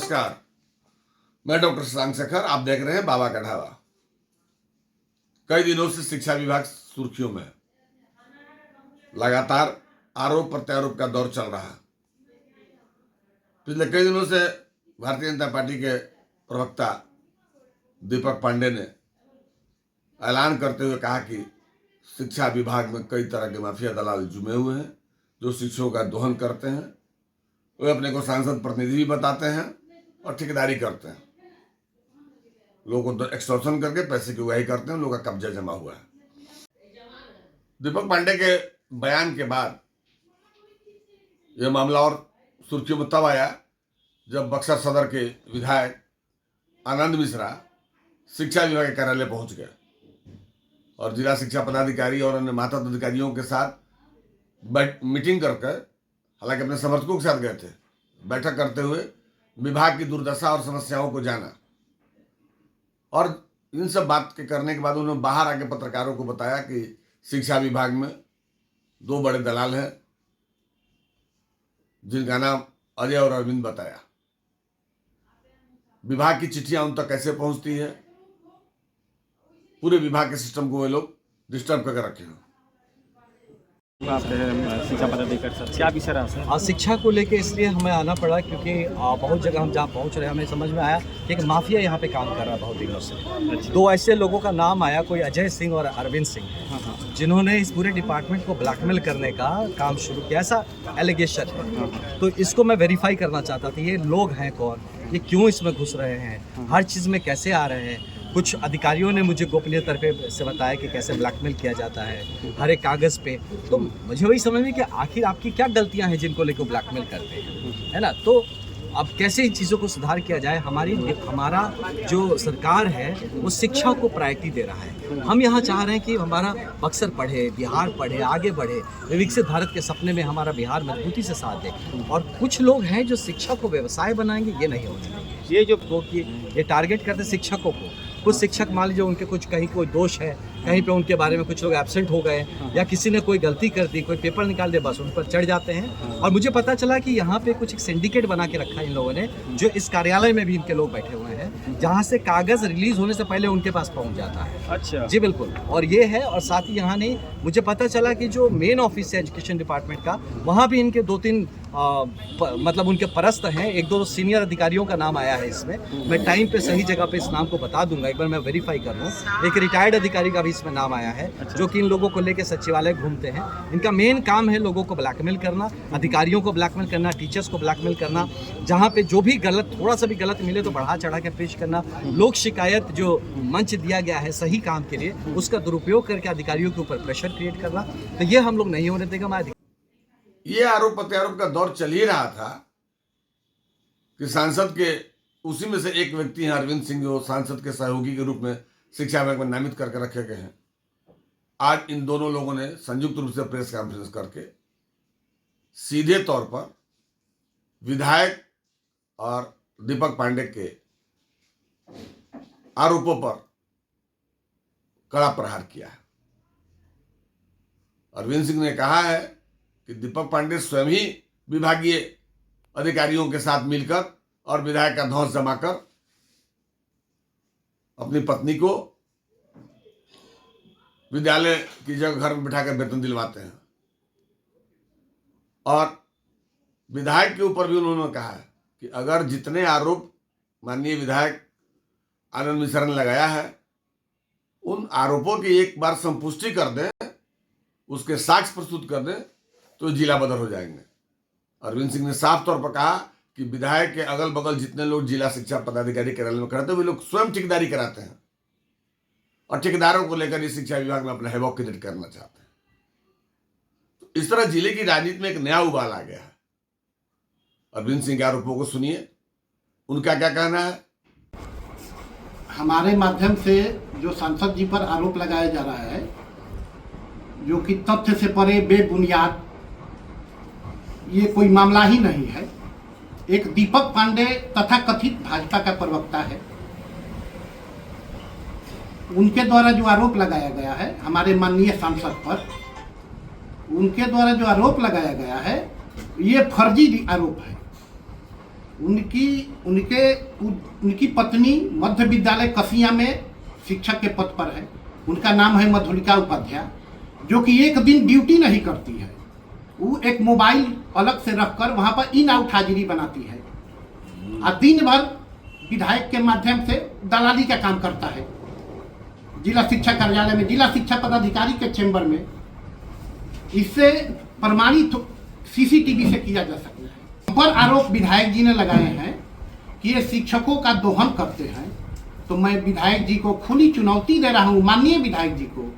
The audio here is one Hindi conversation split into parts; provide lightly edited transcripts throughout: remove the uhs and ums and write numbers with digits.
नमस्कार, मैं डॉक्टर शशांक शेखर। आप देख रहे हैं बाबा का ढाबा। कई दिनों से शिक्षा विभाग सुर्खियों में है। लगातार आरोप प्रत्यारोप का दौर चल रहा है। पिछले कई दिनों से भारतीय जनता पार्टी के प्रवक्ता दीपक पांडे ने ऐलान करते हुए कहा कि शिक्षा विभाग में कई तरह के माफिया दलाल जुमे हुए हैं जो शिक्षकों का दोहन करते हैं। वे अपने को सांसद प्रतिनिधि भी बताते हैं और ठेकेदारी करते हैं। लोगों को एक्सटॉर्शन करके पैसे की उगाही करते हैं। लोगों का कब्जा जमा हुआ है। दीपक पांडे के बयान के बाद यह मामला और सुर्खियों में तब आया जब बक्सर सदर के विधायक आनंद मिश्रा शिक्षा विभाग के कार्यालय पहुंच गए और जिला शिक्षा पदाधिकारी और अन्य मातहत अधिकारियों के साथ मीटिंग करके, हालांकि अपने समर्थकों के साथ गए थे, बैठक करते हुए विभाग की दुर्दशा और समस्याओं को जाना। और इन सब बात के करने के बाद उन्होंने बाहर आके पत्रकारों को बताया कि शिक्षा विभाग में दो बड़े दलाल हैं जिनका नाम अजय और अरविंद बताया। विभाग की चिट्ठियां उन तक कैसे पहुंचती है, पूरे विभाग के सिस्टम को वे लोग डिस्टर्ब करके रखे हैं। शिक्षा पदाधिकारी सर क्या विषय रहा सर? शिक्षा को लेके इसलिए हमें आना पड़ा क्योंकि बहुत जगह हम जहाँ पहुँच रहे हैं हमें समझ में आया कि एक माफिया यहाँ पे काम कर रहा है बहुत दिनों से। दो ऐसे लोगों का नाम आया, कोई अजय सिंह और अरविंद सिंह, जिन्होंने इस पूरे डिपार्टमेंट को ब्लैकमेल करने का काम शुरू किया, ऐसा एलिगेशन है। तो इसको मैं वेरीफाई करना चाहता था, ये लोग हैं कौन, ये क्यों इसमें घुस रहे हैं, हर चीज़ में कैसे आ रहे हैं। कुछ अधिकारियों ने मुझे गोपनीय तरफे से बताया कि कैसे ब्लैकमेल किया जाता है हर एक कागज़ पे। तो मुझे वही समझ में कि आखिर आपकी क्या गलतियां हैं जिनको लेकर ब्लैकमेल करते हैं, है ना। तो अब कैसे इन चीज़ों को सुधार किया जाए। हमारा जो सरकार है वो शिक्षा को प्रायोरिटी दे रहा है। हम यहाँ चाह रहे हैं कि हमारा बक्सर पढ़े, बिहार पढ़े, आगे बढ़े, विकसित भारत के सपने में हमारा बिहार मजबूती से साथ दे। और कुछ लोग हैं जो शिक्षा को व्यवसाय बनाएंगे, ये नहीं होता। ये जो ये टारगेट करते शिक्षकों को, कुछ शिक्षक मान लीजिए उनके कुछ कहीं कोई दोष है, कहीं पे उनके बारे में कुछ लोग एब्सेंट हो गए या किसी ने कोई गलती कर दी, कोई पेपर निकाल दे, बस उन पर चढ़ जाते हैं। और मुझे पता चला कि यहाँ पे कुछ एक सिंडिकेट बना के रखा है इन लोगों ने, जो इस कार्यालय में भी इनके लोग बैठे हुए हैं, जहाँ से कागज़ रिलीज होने से पहले उनके पास पहुँच जाता है। अच्छा जी बिल्कुल। और ये है, और साथ ही यहाँ नहीं, मुझे पता चला कि जो मेन ऑफिस है एजुकेशन डिपार्टमेंट का, वहाँ भी इनके 2-3 मतलब उनके परस्त हैं। 1-2 सीनियर अधिकारियों का नाम आया है इसमें। मैं टाइम पे सही जगह पे इस नाम को बता दूंगा, एक बार मैं वेरीफाई कर लूँ। एक रिटायर्ड अधिकारी का भी इसमें नाम आया है, जो कि इन लोगों को लेकर सचिवालय घूमते हैं। इनका मेन काम है लोगों को ब्लैकमेल करना, अधिकारियों को ब्लैकमेल करना, टीचर्स को ब्लैकमेल करना। जहाँ पे जो भी गलत, थोड़ा सा भी गलत मिले तो बढ़ा चढ़ा के पेश करना। लोक शिकायत जो मंच दिया गया है सही काम के लिए, उसका दुरुपयोग करके अधिकारियों के ऊपर प्रेशर क्रिएट करना, तो ये हम लोग नहीं होने देगा। ये आरोप प्रत्यारोप का दौर चल ही रहा था कि सांसद के उसी में से एक व्यक्ति हैं अरविंद सिंह, जो सांसद के सहयोगी के रूप में शिक्षा विभाग में नामित करके रखे गए हैं। आज इन दोनों लोगों ने संयुक्त रूप से प्रेस कॉन्फ्रेंस करके सीधे तौर पर विधायक और दीपक पांडे के आरोपों पर कड़ा प्रहार किया है। अरविंद सिंह ने कहा है कि दीपक पांडे स्वयं ही विभागीय अधिकारियों के साथ मिलकर और विधायक का धौंस जमाकर अपनी पत्नी को विद्यालय की जगह घर में बिठाकर वेतन दिलवाते हैं। और विधायक के ऊपर भी उन्होंने कहा है कि अगर जितने आरोप माननीय विधायक आनंद मिश्रा ने लगाया है, उन आरोपों की एक बार संपुष्टि कर दें, उसके साक्ष्य प्रस्तुत कर दें, तो जिला बदर हो जाएंगे। अरविंद सिंह ने साफ तौर पर कहा कि विधायक के अगल बगल जितने लोग जिला शिक्षा पदाधिकारी कार्यालय में कराते हैं, वे लोग स्वयं ठेकेदारी कराते हैं और ठेकेदारों को लेकर इस शिक्षा विभाग में अपना हैवॉक क्रिएट करना चाहते हैं। तो इस तरह जिले की राजनीति में एक नया उबाल आ गया है। अरविंद सिंह के आरोपों को सुनिए, उनका क्या कहना है। हमारे माध्यम से जो सांसद जी पर आरोप लगाया जा रहा है, जो कि तथ्य से परे बेबुनियाद, ये कोई मामला ही नहीं है। एक दीपक पांडे तथा कथित भाजपा का प्रवक्ता है, उनके द्वारा जो आरोप लगाया गया है हमारे माननीय सांसद पर, उनके द्वारा जो आरोप लगाया गया है ये फर्जी आरोप है। उनकी पत्नी मध्य विद्यालय कसिया में शिक्षक के पद पर है। उनका नाम है मधुलिका उपाध्याय, जो कि एक दिन ड्यूटी नहीं करती है। वो एक मोबाइल अलग से रखकर वहाँ पर इन आउट हाजिरी बनाती है और दिन भर विधायक के माध्यम से दलाली का काम करता है। जिला शिक्षा कार्यालय में, जिला शिक्षा पदाधिकारी के चेंबर में इससे प्रमाणित सीसीटीवी से किया जा सकता है। पर आरोप विधायक जी ने लगाए हैं कि ये शिक्षकों का दोहन करते हैं, तो मैं विधायक जी को खुली चुनौती दे रहा हूँ, माननीय विधायक जी को,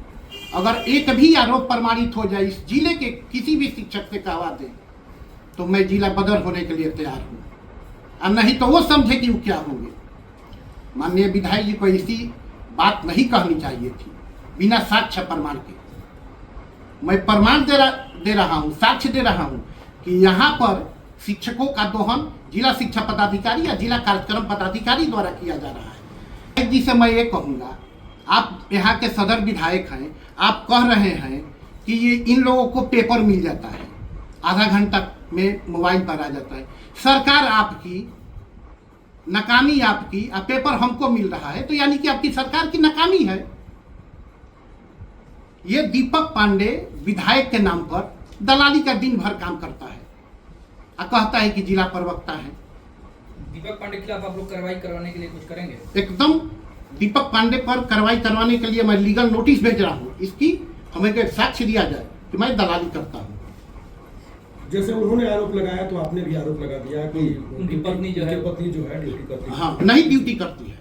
अगर एक भी आरोप प्रमाणित हो जाए इस जिले के किसी भी शिक्षक से कहवा दे तो मैं जिला बदर होने के लिए तैयार हूँ, और नहीं तो वो समझे कि वो क्या होंगे। माननीय विधायक जी को ऐसी बात नहीं कहनी चाहिए थी बिना साक्ष्य प्रमाण के। मैं प्रमाण दे रहा हूँ, साक्ष्य दे रहा हूँ कि यहाँ पर शिक्षकों का दोहन जिला शिक्षा पदाधिकारी या जिला कार्यक्रम पदाधिकारी द्वारा किया जा रहा है। विधायक जी से मैं ये कहूँगा, आप यहाँ के सदर विधायक हैं, आप कह रहे हैं कि ये इन लोगों को पेपर मिल जाता है, आधा घंटा में मोबाइल पर आ जाता है। सरकार आपकी, नाकामी आपकी, और पेपर हमको मिल रहा है, तो यानी कि आपकी सरकार की नाकामी है। ये दीपक पांडे विधायक के नाम पर दलाली का दिन भर काम करता है और कहता है कि जिला प्रवक्ता है। दीपक पांडे के खिलाफ आप लोग कार्रवाई करवाने के लिए कुछ करेंगे? एकदम दीपक पांडे पर कार्रवाई करवाने के लिए मैं लीगल नोटिस भेज रहा हूँ। इसकी हमें एक साक्ष्य दिया जाए कि मैं दलाली करता हूँ। जैसे उन्होंने आरोप लगाया तो आपने भी आरोप लगा दिया कि उनकी पत्नी जो है ड्यूटी करती है। हाँ, नहीं ड्यूटी करती है,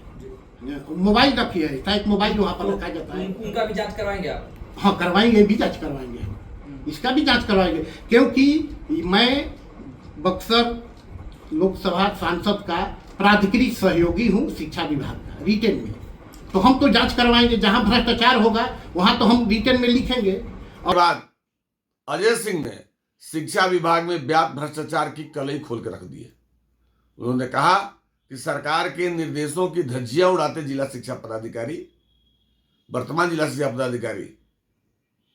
मोबाइल रखी है, एक मोबाइल वहाँ पर रखा जाता है। उनका भी जांच करवाएंगे आप? हाँ, करवाएंगे, भी जांच करवाएंगे, इसका भी जांच करवाएंगे, क्योंकि मैं बक्सर लोकसभा सांसद का प्राधिकृत सहयोगी हूँ शिक्षा विभाग का रिटेन में, तो हम तो जांच करवाएंगे। जहाँ भ्रष्टाचार होगा वहाँ तो हम रिटेन में लिखेंगे। और बाद अजय सिंह ने शिक्षा विभाग में व्याप्त भ्रष्टाचार की कलई खोल कर रख दी है। उन्होंने कहा कि सरकार के निर्देशों की धज्जियां उड़ाते जिला शिक्षा पदाधिकारी, वर्तमान जिला शिक्षा पदाधिकारी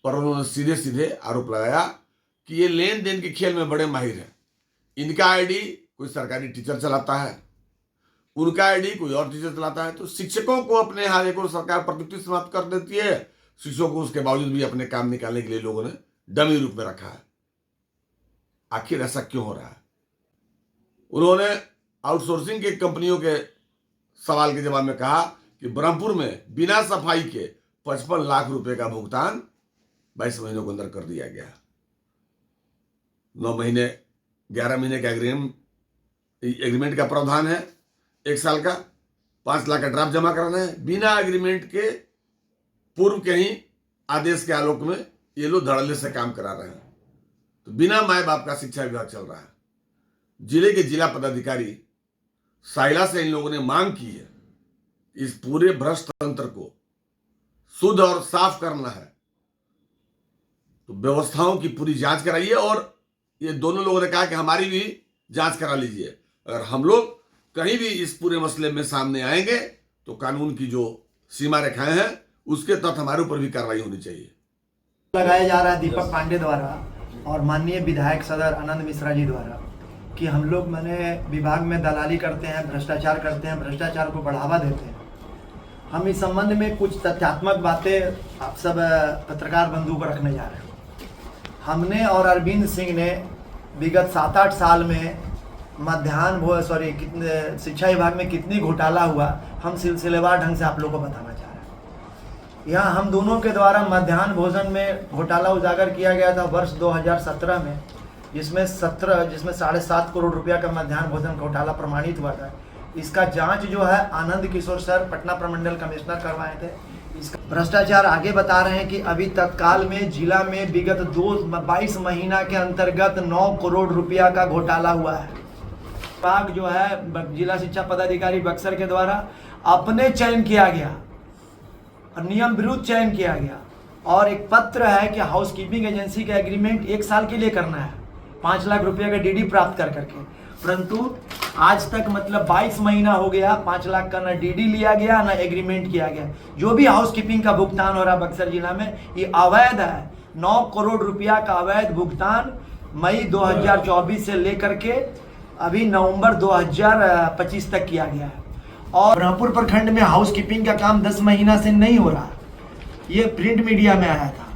पर उन्होंने सीधे सीधे आरोप लगाया कि ये लेन देन के खेल में बड़े माहिर हैं। इनका आईडी कोई सरकारी टीचर चलाता है, उनका आईडी कोई और टीचर चलाता है, तो शिक्षकों को अपने हाथ को सरकार प्रतिनियुक्ति समाप्त कर देती है। शिक्षकों को उसके बावजूद भी अपने काम निकालने के लिए लोगों ने डमी रूप में रखा है। आखिर ऐसा क्यों हो रहा है? उन्होंने आउटसोर्सिंग के कंपनियों के सवाल के जवाब में कहा कि ब्रह्मपुर में बिना सफाई के 55 लाख रुपए का भुगतान 22 महीनों के अंदर कर दिया गया। 9 महीने 11 महीने का एग्रीमेंट का प्रावधान है, 1 साल का 5 लाख का ड्राफ्ट जमा कराना है। बिना एग्रीमेंट के पूर्व के ही आदेश के आलोक में ये लोग धड़ल्ले से काम करा रहे हैं। तो बिना माए बाप का शिक्षा विभाग चल रहा है। जिले के जिला पदाधिकारी साइला से इन लोगों ने मांग की है, इस पूरे भ्रष्ट तंत्र को शुद्ध और साफ करना है, तो व्यवस्थाओं की पूरी जांच कराइए। और ये दोनों लोगों ने कहा कि हमारी भी जांच करा लीजिए। अगर हम लोग कहीं भी इस पूरे मसले में सामने आएंगे तो कानून की जो सीमा रेखाएं हैं उसके तहत हमारे ऊपर भी कार्रवाई होनी चाहिए। लगाया जा रहा है दीपक पांडे द्वारा और माननीय विधायक सदर आनंद मिश्रा जी द्वारा कि हम लोग विभाग में दलाली करते हैं, भ्रष्टाचार करते हैं, भ्रष्टाचार को बढ़ावा देते हैं। हम इस संबंध में कुछ तथ्यात्मक बातें आप सब पत्रकार बंधु को रखने जा रहे हैं। हमने और अरविंद सिंह ने विगत 7-8 साल में शिक्षा विभाग में कितनी घोटाला हुआ, हम सिलसिलेवार ढंग से आप लोगों को बताना चाह रहे हैं। यहाँ हम दोनों के द्वारा मध्याह्न भोजन में घोटाला उजागर किया गया था वर्ष 2017 में, जिसमें 7.5 करोड़ रुपया का मध्याह्न भोजन घोटाला प्रमाणित हुआ था। इसका जांच जो है आनंद किशोर सर पटना प्रमंडल कमिश्नर करवाए थे। इसका भ्रष्टाचार आगे बता रहे हैं कि अभी तत्काल में जिला में विगत 22 महीना के अंतर्गत 9 करोड़ रुपया का घोटाला हुआ है। विभाग जो है जिला शिक्षा पदाधिकारी बक्सर के द्वारा अपने चयन किया गया और नियम विरुद्ध चयन किया गया, और एक पत्र है कि हाउसकीपिंग एजेंसी का एग्रीमेंट 1 साल के लिए करना है 5 लाख रुपये का डीडी प्राप्त कर करके, परंतु आज तक 22 महीना हो गया, 5 लाख का ना डीडी लिया गया ना एग्रीमेंट किया गया। जो भी हाउसकीपिंग का भुगतान हो रहा है बक्सर जिला में ये अवैध है। 9 करोड़ रुपया का अवैध भुगतान मई 2024 से लेकर के अभी नवंबर 2025 तक किया गया है। और ब्रह्मपुर प्रखंड में हाउस कीपिंग का काम 10 महीना से नहीं हो रहा, ये प्रिंट मीडिया में आया था।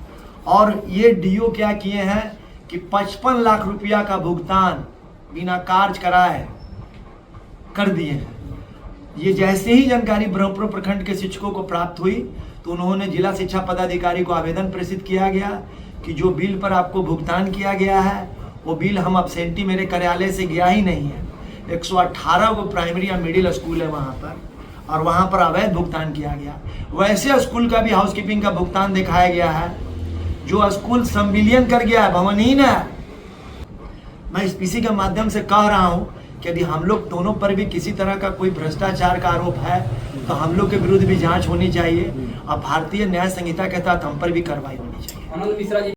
और ये डीओ क्या किए हैं कि 55 लाख रुपया का भुगतान बिना कार्य कराए कर दिए हैं। ये जैसे ही जानकारी ब्रह्मपुर प्रखंड के शिक्षकों को प्राप्त हुई तो उन्होंने जिला शिक्षा पदाधिकारी को आवेदन प्रेषित किया गया कि जो बिल पर आपको भुगतान किया गया है वो बिल हम अब्सेंटी मेरे कार्यालय से गया ही नहीं है। 118 को प्राइमरी या मिडिल स्कूल है वहाँ पर, और वहाँ पर अवैध भुगतान किया गया। वैसे स्कूल का भी हाउसकीपिंग का भुगतान दिखाया गया है। जो स्कूल संविलियन कर गया है, भवनहीन है। मैं इसी के माध्यम से कह रहा हूँ कि यदि हम लोग दोनों पर भी किसी तरह का कोई भ्रष्टाचार का आरोप है तो हम लोग के विरुद्ध भी जांच होनी चाहिए और भारतीय न्याय संहिता के तहत हम पर भी कार्रवाई होनी चाहिए। आनंद मिश्रा जी